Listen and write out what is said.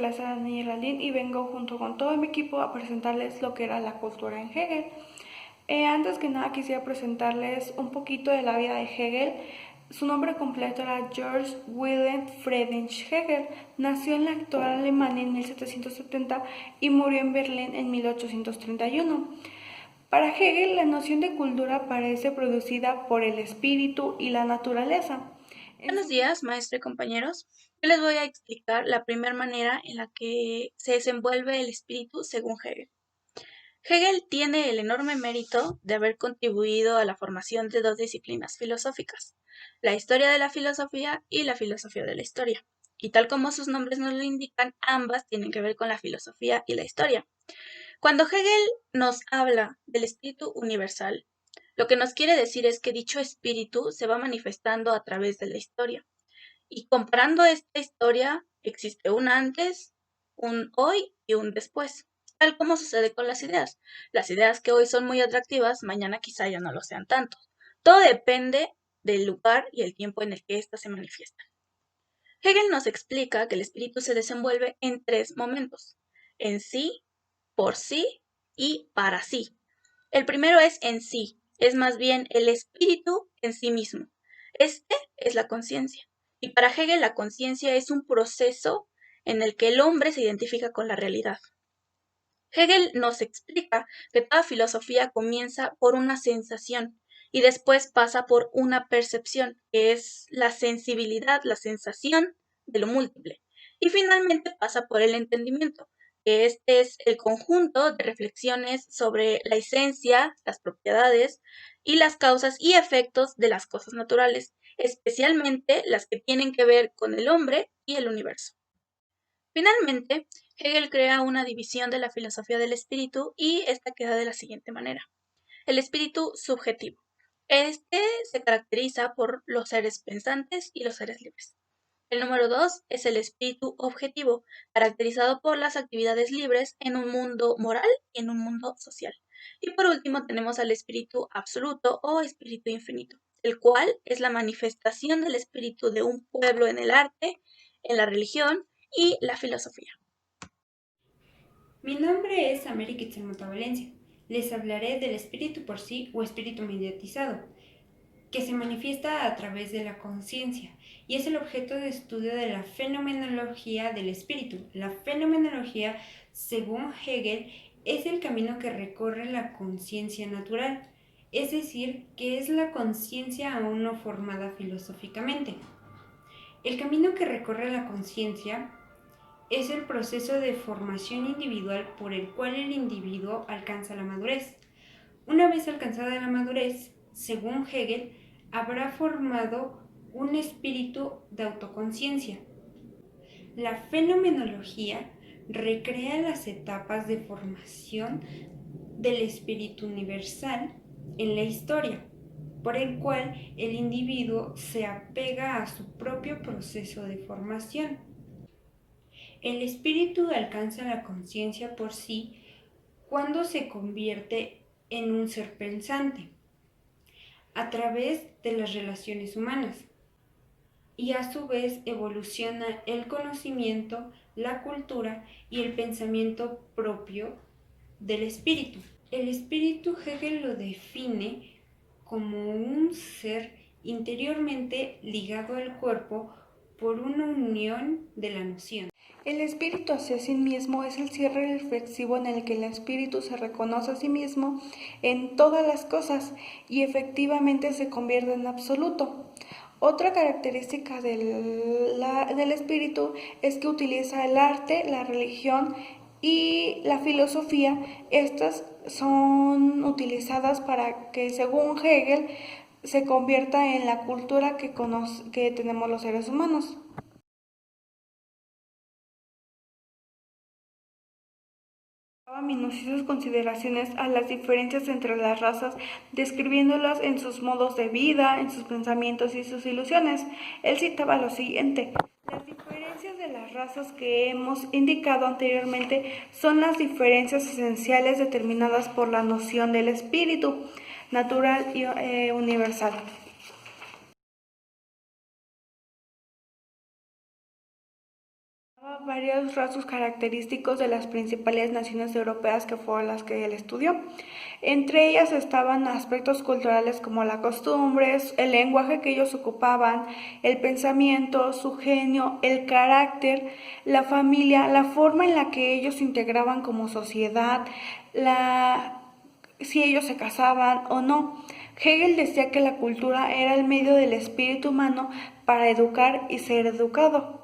clase de Daniel Geraldine y vengo junto con todo mi equipo a presentarles lo que era la cultura en Hegel. Antes que nada quisiera presentarles un poquito de la vida de Hegel. Su nombre completo era Georg Wilhelm Friedrich Hegel. Nació en la actual Alemania en 1770 y murió en Berlín en 1831. Para Hegel, la noción de cultura parece producida por el espíritu y la naturaleza. Buenos días, maestro y compañeros. Yo les voy a explicar la primera manera en la que se desenvuelve el espíritu según Hegel. Hegel tiene el enorme mérito de haber contribuido a la formación de dos disciplinas filosóficas, la historia de la filosofía y la filosofía de la historia. Y tal como sus nombres nos lo indican, ambas tienen que ver con la filosofía y la historia. Cuando Hegel nos habla del espíritu universal, lo que nos quiere decir es que dicho espíritu se va manifestando a través de la historia. Y comparando esta historia, existe un antes, un hoy y un después, tal como sucede con las ideas. Las ideas que hoy son muy atractivas, mañana quizá ya no lo sean tanto. Todo depende del lugar y el tiempo en el que éstas se manifiestan. Hegel nos explica que el espíritu se desenvuelve en tres momentos: en sí, por sí y para sí. El primero es en sí, es más bien el espíritu en sí mismo. Este es la conciencia. Y para Hegel la conciencia es un proceso en el que el hombre se identifica con la realidad. Hegel nos explica que toda filosofía comienza por una sensación y después pasa por una percepción, que es la sensibilidad, la sensación de lo múltiple. Y finalmente pasa por el entendimiento, que este es el conjunto de reflexiones sobre la esencia, las propiedades y las causas y efectos de las cosas naturales, especialmente las que tienen que ver con el hombre y el universo. Finalmente, Hegel crea una división de la filosofía del espíritu y esta queda de la siguiente manera: el espíritu subjetivo. Este se caracteriza por los seres pensantes y los seres libres. El número 2 es el espíritu objetivo, caracterizado por las actividades libres en un mundo moral y en un mundo social. Y por último tenemos al espíritu absoluto o espíritu infinito, el cual es la manifestación del espíritu de un pueblo en el arte, en la religión y la filosofía. Mi nombre es América Itzalmota Valencia. Les hablaré del espíritu por sí o espíritu mediatizado, que se manifiesta a través de la conciencia y es el objeto de estudio de la fenomenología del espíritu. La fenomenología, según Hegel, es el camino que recorre la conciencia natural, es decir, que es la conciencia aún no formada filosóficamente. El camino que recorre la conciencia es el proceso de formación individual por el cual el individuo alcanza la madurez. Una vez alcanzada la madurez, según Hegel, habrá formado un espíritu de autoconciencia. La fenomenología recrea las etapas de formación del espíritu universal en la historia, por el cual el individuo se apega a su propio proceso de formación. El espíritu alcanza la conciencia por sí cuando se convierte en un ser pensante, a través de las relaciones humanas, y a su vez evoluciona el conocimiento, la cultura y el pensamiento propio del espíritu. El espíritu Hegel lo define como un ser interiormente ligado al cuerpo por una unión de la noción. El espíritu hacia sí mismo es el cierre reflexivo en el que el espíritu se reconoce a sí mismo en todas las cosas y efectivamente se convierte en absoluto. Otra característica del espíritu es que utiliza el arte, la religión y la filosofía. Estas son utilizadas para que, según Hegel, se convierta en la cultura que tenemos los seres humanos. Daba minuciosas consideraciones a las diferencias entre las razas, describiéndolas en sus modos de vida, en sus pensamientos y sus ilusiones. Él citaba lo siguiente: las diferencias de las razas que hemos indicado anteriormente son las diferencias esenciales determinadas por la noción del espíritu natural y universal. varios rasgos característicos de las principales naciones europeas que fueron las que él estudió. Entre ellas estaban aspectos culturales como las costumbres, el lenguaje que ellos ocupaban, el pensamiento, su genio, el carácter, la familia, la forma en la que ellos se integraban como sociedad, si ellos se casaban o no. Hegel decía que la cultura era el medio del espíritu humano para educar y ser educado.